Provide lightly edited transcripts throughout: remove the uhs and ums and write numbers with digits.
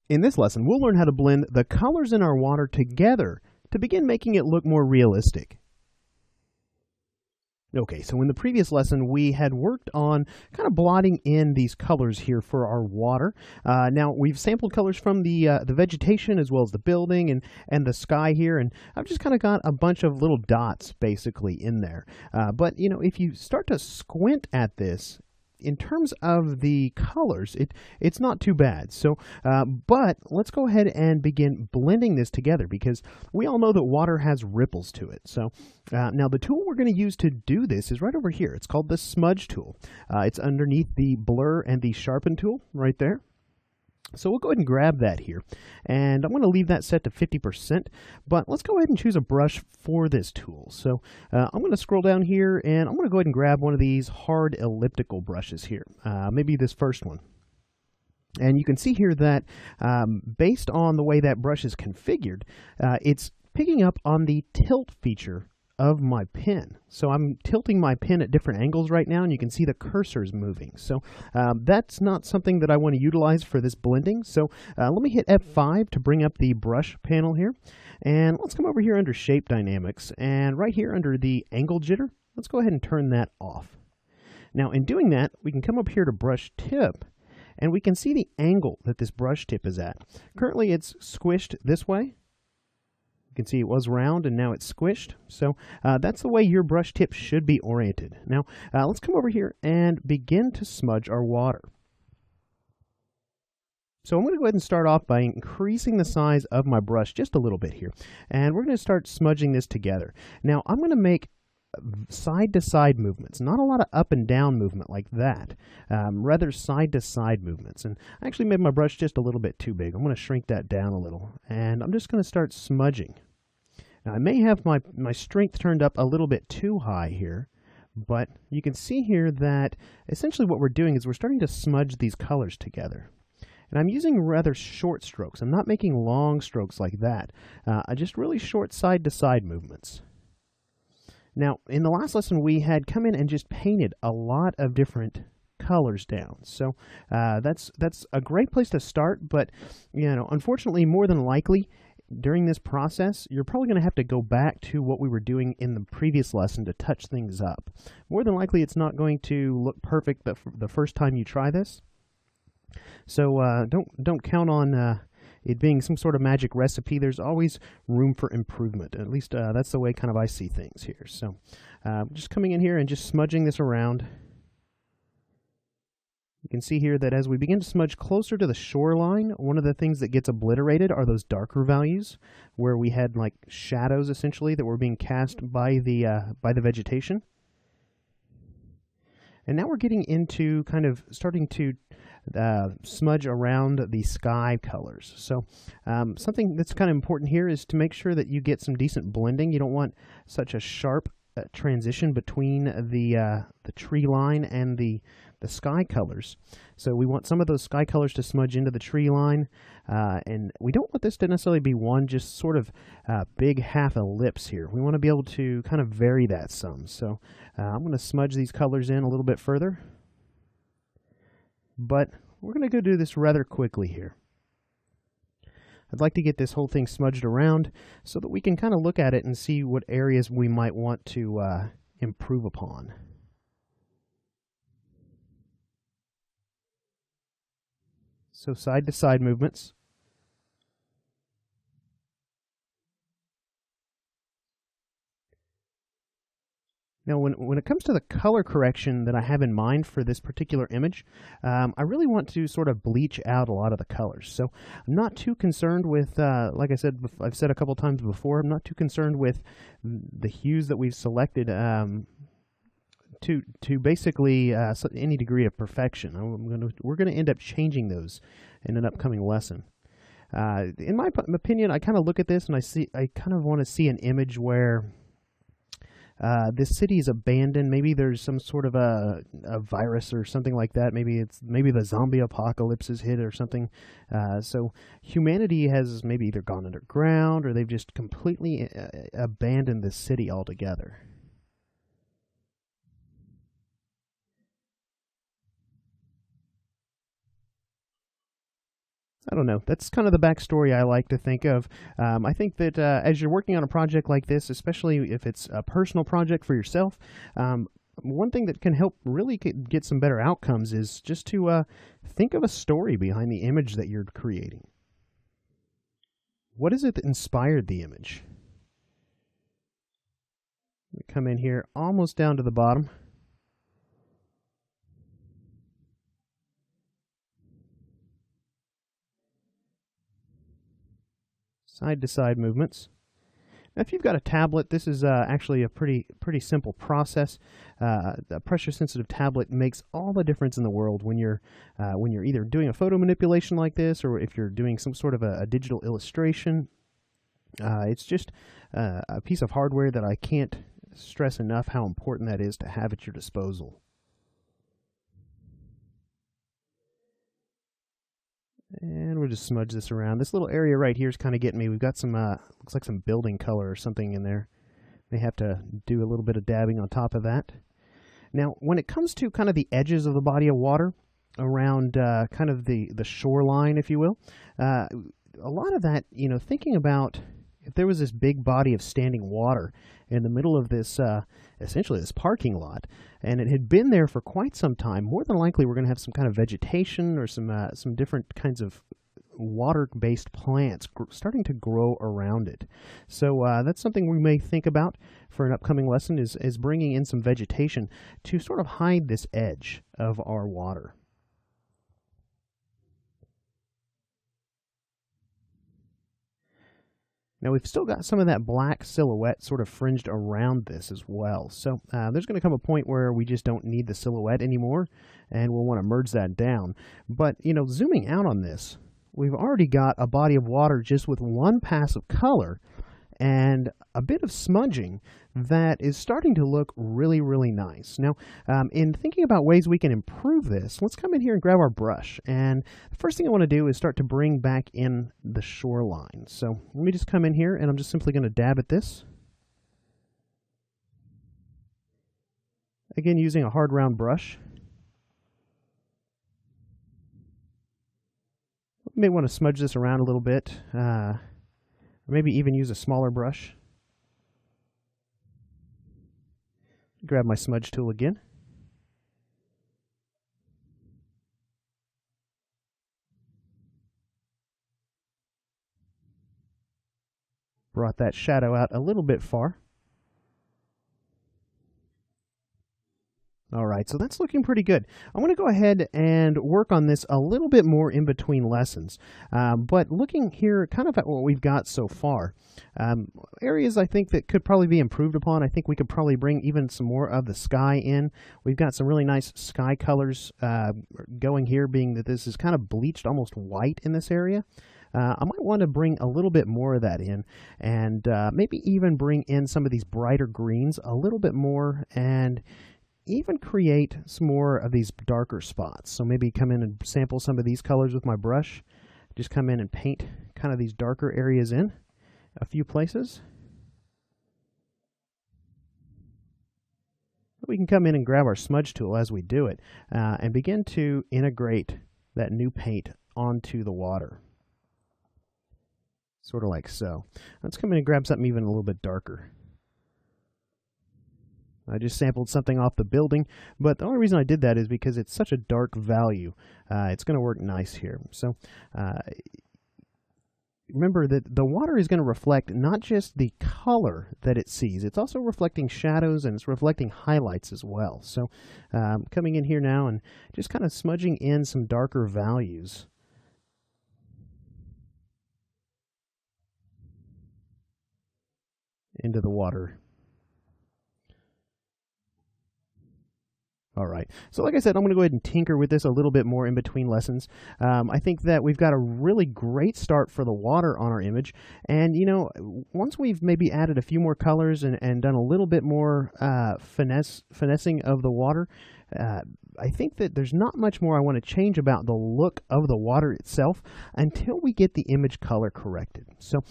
In this lesson, we'll learn how to blend the colors in our water together to begin making it look more realistic. Okay, so in the previous lesson, we had worked on kind of blotting in these colors here for our water. Now, we've sampled colors from the vegetation as well as the building and the sky here, and I've just kind of got a bunch of little dots basically in there. But, you know, if you start to squint at this, in terms of the colors, it's not too bad. So, but let's go ahead and begin blending this together because we all know that water has ripples to it. So now the tool we're going to use to do this is right over here. It's called the smudge tool. It's underneath the blur and the sharpen tool right there. So we'll go ahead and grab that here, and I'm going to leave that set to 50%, but let's go ahead and choose a brush for this tool. So I'm going to scroll down here, and I'm going to go ahead and grab one of these hard elliptical brushes here, maybe this first one. And you can see here that based on the way that brush is configured, it's picking up on the tilt feature of my pen. So I'm tilting my pen at different angles right now, and you can see the cursor is moving. So that's not something that I want to utilize for this blending. So let me hit F5 to bring up the brush panel here. And let's come over here under Shape Dynamics. And right here under the Angle Jitter, let's go ahead and turn that off. Now in doing that, we can come up here to Brush Tip, and we can see the angle that this brush tip is at. Currently it's squished this way. You can see it was round and now it's squished. So that's the way your brush tip should be oriented. Now let's come over here and begin to smudge our water. So I'm going to go ahead and start off by increasing the size of my brush just a little bit here. And we're going to start smudging this together. Now I'm going to make side-to-side movements, not a lot of up and down movement like that, rather side-to-side movements. And I actually made my brush just a little bit too big. I'm going to shrink that down a little, and I'm just going to start smudging. Now I may have my strength turned up a little bit too high here, but you can see here that essentially what we're doing is we're starting to smudge these colors together. And I'm using rather short strokes. I'm not making long strokes like that. Just really short side-to-side movements. Now, in the last lesson, we had come in and just painted a lot of different colors down. So that's a great place to start, but you know, unfortunately, more than likely, during this process, you're probably going to have to go back to what we were doing in the previous lesson to touch things up. More than likely, it's not going to look perfect the first time you try this. So don't count on it being some sort of magic recipe. There's always room for improvement. At least that's the way kind of I see things here. So just coming in here and just smudging this around. You can see here that as we begin to smudge closer to the shoreline, one of the things that gets obliterated are those darker values, where we had like shadows essentially that were being cast by the vegetation. And now we're getting into kind of starting to smudge around the sky colors. So something that's kind of important here is to make sure that you get some decent blending. You don't want such a sharp transition between the tree line and the sky colors. So we want some of those sky colors to smudge into the tree line, and we don't want this to necessarily be one just sort of big half ellipse here. We want to be able to kind of vary that some. So I'm going to smudge these colors in a little bit further, but we're going to go do this rather quickly here. I'd like to get this whole thing smudged around so that we can kind of look at it and see what areas we might want to improve upon. So side-to-side movements. Now, when it comes to the color correction that I have in mind for this particular image, I really want to sort of bleach out a lot of the colors. So I'm not too concerned with, like I said, I've said a couple times before, I'm not too concerned with the hues that we've selected to basically any degree of perfection. We're going to end up changing those in an upcoming lesson. In my opinion, I kind of look at this and I kind of want to see an image where this city is abandoned. Maybe there's some sort of a virus or something like that. Maybe the zombie apocalypse is hit or something. So humanity has maybe either gone underground or they've just completely abandoned the city altogether. I don't know. That's kind of the backstory I like to think of. I think that as you're working on a project like this, especially if it's a personal project for yourself, one thing that can help really get some better outcomes is just to think of a story behind the image that you're creating. What is it that inspired the image? We come in here almost down to the bottom. Side-to-side movements. Now, if you've got a tablet, this is actually a pretty simple process. A pressure-sensitive tablet makes all the difference in the world when you're either doing a photo manipulation like this, or if you're doing some sort of a digital illustration. It's just a piece of hardware that I can't stress enough how important that is to have at your disposal. And we'll just smudge this around. This little area right here is kind of getting me. We've got some, looks like some building color or something in there. May have to do a little bit of dabbing on top of that. Now, when it comes to kind of the edges of the body of water, around kind of the shoreline, if you will, a lot of that, thinking about if there was this big body of standing water in the middle of this, essentially this parking lot, and it had been there for quite some time, more than likely we're going to have some kind of vegetation or some different kinds of water-based plants starting to grow around it. So that's something we may think about for an upcoming lesson is bringing in some vegetation to sort of hide this edge of our water. Now we've still got some of that black silhouette sort of fringed around this as well. So there's going to come a point where we just don't need the silhouette anymore, and we'll want to merge that down. But, zooming out on this, we've already got a body of water just with one pass of color and a bit of smudging that is starting to look really, really nice. Now, in thinking about ways we can improve this, let's come in here and grab our brush. And the first thing I want to do is start to bring back in the shoreline. So let me just come in here, and I'm just simply going to dab at this. Again, using a hard round brush. You may want to smudge this around a little bit. Or maybe even use a smaller brush. Grab my smudge tool again. Brought that shadow out a little bit far. All right, so that's looking pretty good. I'm going to go ahead and work on this a little bit more in between lessons. But looking here kind of at what we've got so far, areas I think that could probably be improved upon. I think we could probably bring even some more of the sky in. We've got some really nice sky colors going here, being that this is kind of bleached almost white in this area. I might want to bring a little bit more of that in, and maybe even bring in some of these brighter greens a little bit more, and even create some more of these darker spots. So maybe come in and sample some of these colors with my brush. Just come in and paint kind of these darker areas in a few places. We can come in and grab our smudge tool as we do it and begin to integrate that new paint onto the water. Sort of like so. Let's come in and grab something even a little bit darker. I just sampled something off the building, but the only reason I did that is because it's such a dark value. It's going to work nice here. So remember that the water is going to reflect not just the color that it sees, it's also reflecting shadows, and it's reflecting highlights as well. So coming in here now and just kind of smudging in some darker values. Into the water. All right, so like I said, I'm going to go ahead and tinker with this a little bit more in between lessons. I think that we've got a really great start for the water on our image, and once we've maybe added a few more colors and done a little bit more finessing of the water, I think that there's not much more I want to change about the look of the water itself until we get the image color corrected. So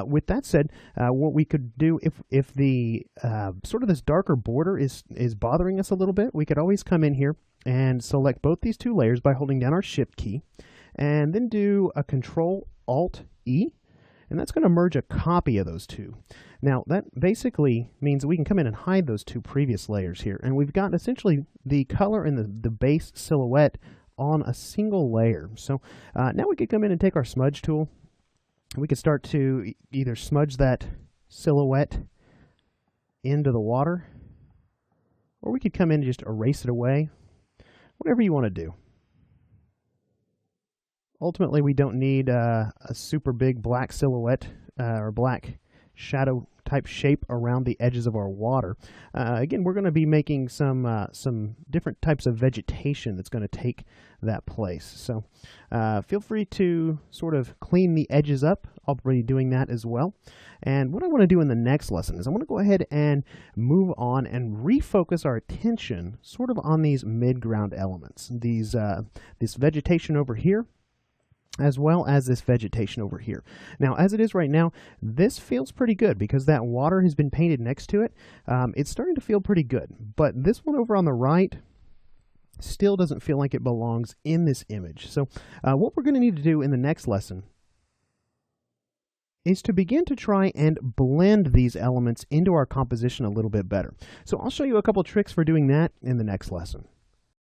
with that said, what we could do if the sort of this darker border is bothering us a little bit, we could always come in here and select both these two layers by holding down our Shift key. and then do a Control-Alt-E, and that's going to merge a copy of those two. Now, that basically means that we can come in and hide those two previous layers here, and we've got essentially the color and the base silhouette on a single layer. So now we could come in and take our smudge tool. We could start to either smudge that silhouette into the water, or we could come in and just erase it away, whatever you want to do. Ultimately, we don't need a super big black silhouette or black shadow type shape around the edges of our water. Again, we're going to be making some different types of vegetation that's going to take that place. So feel free to sort of clean the edges up. I'll be doing that as well. And what I want to do in the next lesson is I want to go ahead and move on and refocus our attention sort of on these mid-ground elements, this vegetation over here, as well as this vegetation over here. Now, as it is right now, this feels pretty good because that water has been painted next to it. It's starting to feel pretty good, but this one over on the right still doesn't feel like it belongs in this image. So what we're going to need to do in the next lesson is to begin to try and blend these elements into our composition a little bit better. So I'll show you a couple tricks for doing that in the next lesson.